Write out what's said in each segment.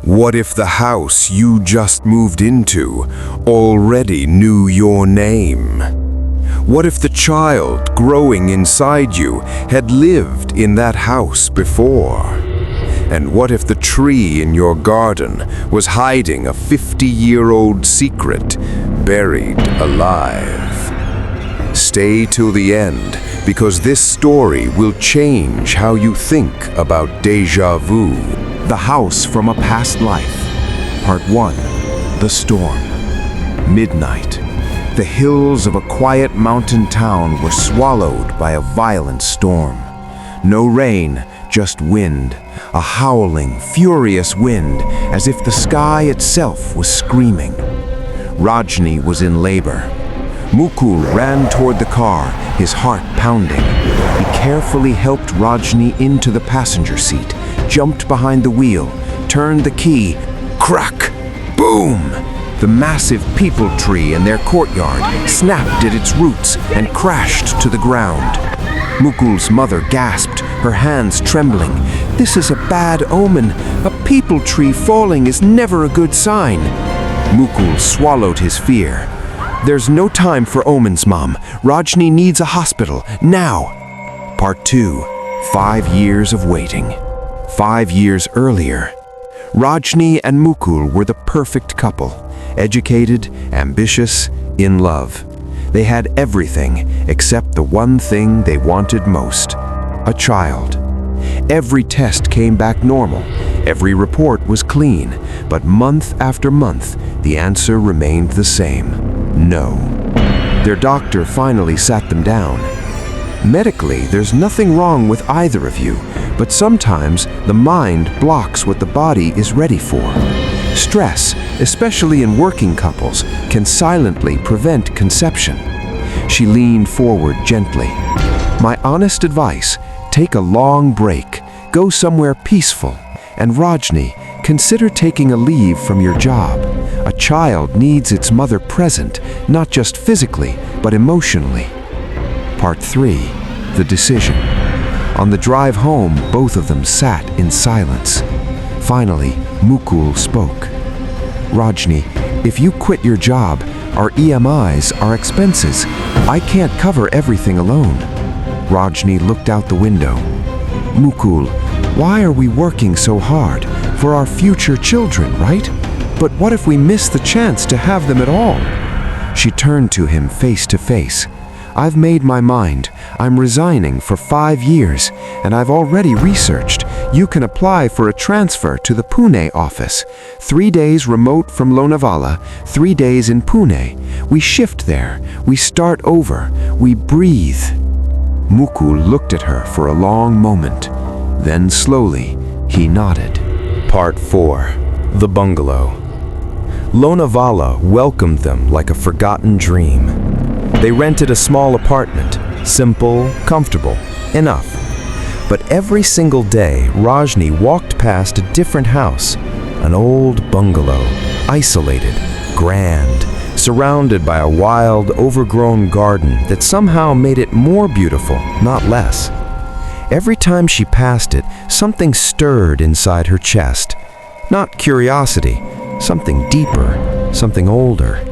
What if the house you just moved into already knew your name? What if the child growing inside you had lived in that house before? And what if the tree in your garden was hiding a 50-year-old secret buried alive? Stay till the end, because this story will change how you think about déjà vu. The House from a Past Life. Part 1. The Storm. Midnight. The hills of a quiet mountain town were swallowed by a violent storm. No rain, just wind. A howling, furious wind, as if the sky itself was screaming. Rajni was in labor. Mukul ran toward the car, his heart pounding. He carefully helped Rajni into the passenger seat, jumped behind the wheel, turned the key. Crack! Boom! The massive peepal tree in their courtyard snapped at its roots and crashed to the ground. Mukul's mother gasped, her hands trembling. This is a bad omen. A peepal tree falling is never a good sign. Mukul swallowed his fear. There's no time for omens, Mom. Rajni needs a hospital, now. Part 2. 5 years of waiting. 5 years earlier, Rajni and Mukul were the perfect couple. Educated, ambitious, in love. They had everything except the one thing they wanted most: a child. Every test came back normal. Every report was clean. But month after month, the answer remained the same: no. Their doctor finally sat them down. Medically, there's nothing wrong with either of you, but sometimes the mind blocks what the body is ready for. Stress, especially in working couples, can silently prevent conception. She leaned forward gently. My honest advice: take a long break, go somewhere peaceful, and Rajni, consider taking a leave from your job. A child needs its mother present, not just physically, but emotionally. Part 3. The Decision. On the drive home, both of them sat in silence. Finally, Mukul spoke. Rajni, if you quit your job, our EMIs, our expenses, I can't cover everything alone. Rajni looked out the window. Mukul, why are we working so hard? For our future children, right? But what if we miss the chance to have them at all? She turned to him face to face. I've made my mind. I'm resigning for 5 years, and I've already researched. You can apply for a transfer to the Pune office. 3 days remote from Lonavala, 3 days in Pune. We shift there. We start over. We breathe. Mukul looked at her for a long moment. Then slowly, he nodded. Part 4. The Bungalow. Lonavala welcomed them like a forgotten dream. They rented a small apartment, simple, comfortable, enough. But every single day, Rajni walked past a different house, an old bungalow, isolated, grand, surrounded by a wild, overgrown garden that somehow made it more beautiful, not less. Every time she passed it, something stirred inside her chest. Not curiosity, something deeper, something older.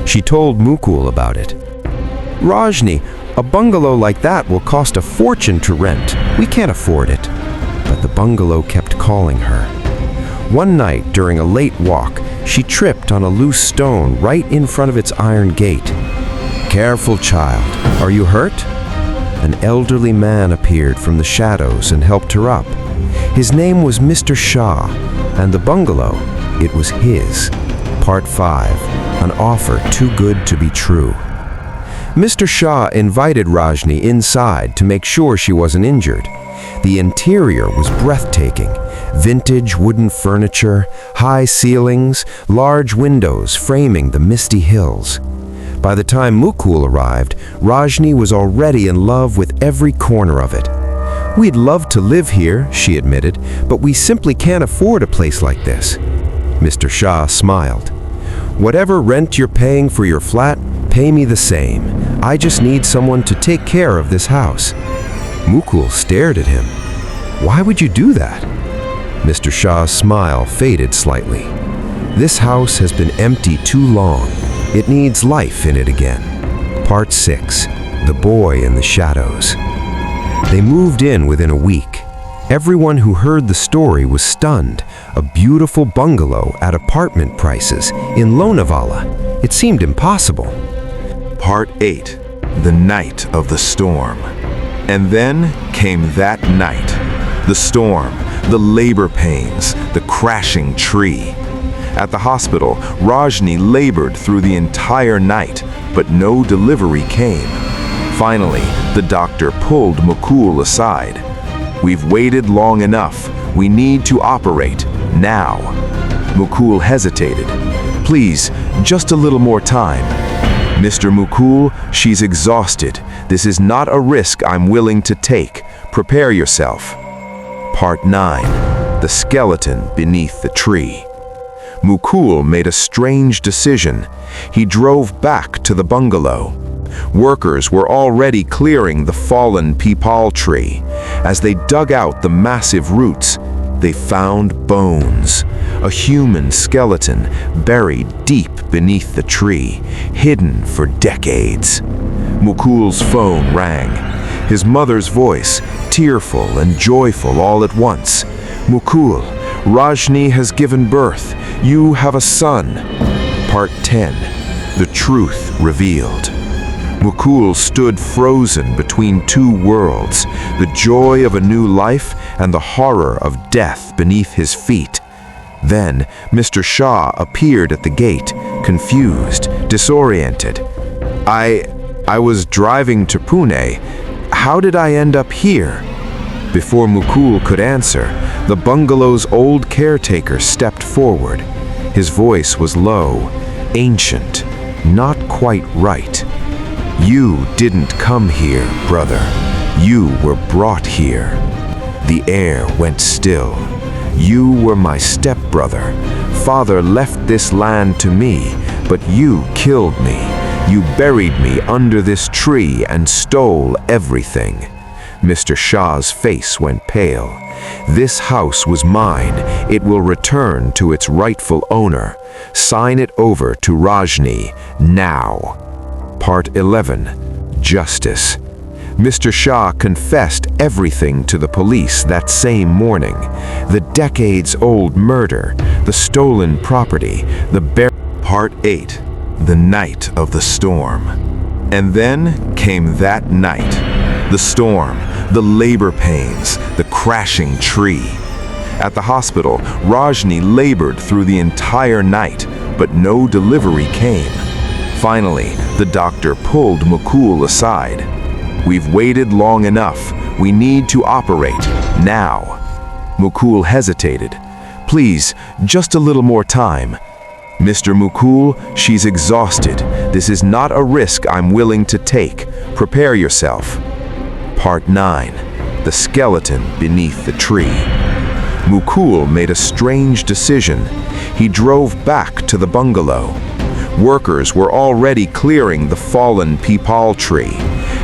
She told Mukul about it. Rajni, a bungalow like that will cost a fortune to rent. We can't afford it. But the bungalow kept calling her. One night, during a late walk, she tripped on a loose stone right in front of its iron gate. Careful, child. Are you hurt? An elderly man appeared from the shadows and helped her up. His name was Mr. Shah, and the bungalow, it was his. Part 5. An offer too good to be true. Mr. Shah invited Rajni inside to make sure she wasn't injured. The interior was breathtaking. Vintage wooden furniture, high ceilings, large windows framing the misty hills. By the time Mukul arrived, Rajni was already in love with every corner of it. We'd love to live here, she admitted, but we simply can't afford a place like this. Mr. Shah smiled. Whatever rent you're paying for your flat, pay me the same. I just need someone to take care of this house. Mukul stared at him. Why would you do that? Mr. Shah's smile faded slightly. This house has been empty too long. It needs life in it again. Part 6. The Boy in the Shadows. They moved in within a week. Everyone who heard the story was stunned. A beautiful bungalow at apartment prices in Lonavala. It seemed impossible. Part 8. The Night of the Storm. And then came that night. The storm, the labor pains, the crashing tree. At the hospital, Rajni labored through the entire night, but no delivery came. Finally, the doctor pulled Mukul aside. "We've waited long enough. We need to operate now." Mukul hesitated. "Please, just a little more time." "Mr. Mukul, she's exhausted. This is not a risk I'm willing to take. Prepare yourself." Part 9. The Skeleton Beneath the Tree. Mukul made a strange decision. He drove back to the bungalow. Workers were already clearing the fallen peepal tree. As they dug out the massive roots, they found bones. A human skeleton buried deep beneath the tree, hidden for decades. Mukul's phone rang. His mother's voice, tearful and joyful all at once. "Mukul, Rajni has given birth. You have a son." Part 10. The Truth Revealed. Mukul stood frozen between two worlds, the joy of a new life and the horror of death beneath his feet. Then Mr. Shah appeared at the gate, confused, disoriented. I was driving to Pune. How did I end up here?" Before Mukul could answer, the bungalow's old caretaker stepped forward. His voice was low, ancient, not quite right. "You didn't come here, brother. You were brought here." The air went still. "You were my stepbrother. Father left this land to me, but you killed me. You buried me under this tree and stole everything." Mr. Shah's face went pale. "This house was mine. It will return to its rightful owner. Sign it over to Rajni now." Part 11. Justice. Mr. Shah confessed everything to the police that same morning. The decades-old murder, the stolen property, Part 8. The Night of the Storm. And then came that night. The storm, the labor pains, the crashing tree. At the hospital, Rajni labored through the entire night, but no delivery came. Finally, the doctor pulled Mukul aside. "We've waited long enough. We need to operate now." Mukul hesitated. "Please, just a little more time." "Mr. Mukul, she's exhausted. This is not a risk I'm willing to take. Prepare yourself." Part 9. The Skeleton Beneath the Tree. Mukul made a strange decision. He drove back to the bungalow. Workers were already clearing the fallen peepal tree.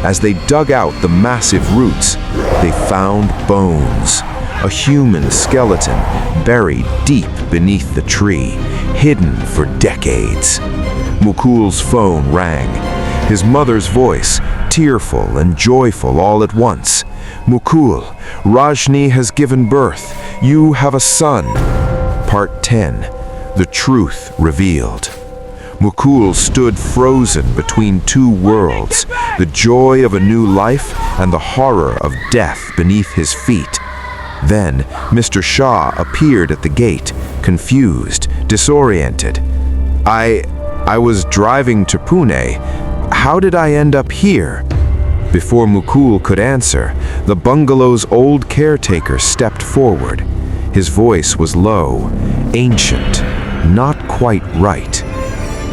As they dug out the massive roots, they found bones. A human skeleton buried deep beneath the tree, hidden for decades. Mukul's phone rang. His mother's voice, tearful and joyful all at once. "Mukul, Rajni has given birth. You have a son." Part 10. The Truth Revealed. Mukul stood frozen between two worlds, the joy of a new life and the horror of death beneath his feet. Then Mr. Shah appeared at the gate, confused, disoriented. I was driving to Pune. How did I end up here?" Before Mukul could answer, the bungalow's old caretaker stepped forward. His voice was low, ancient, not quite right.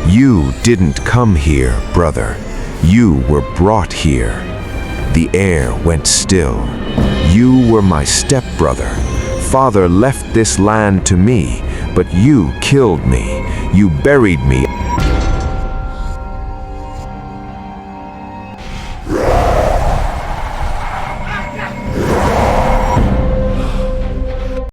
"You didn't come here, brother. You were brought here." The air went still. "You were my stepbrother. Father left this land to me, but you killed me. You buried me."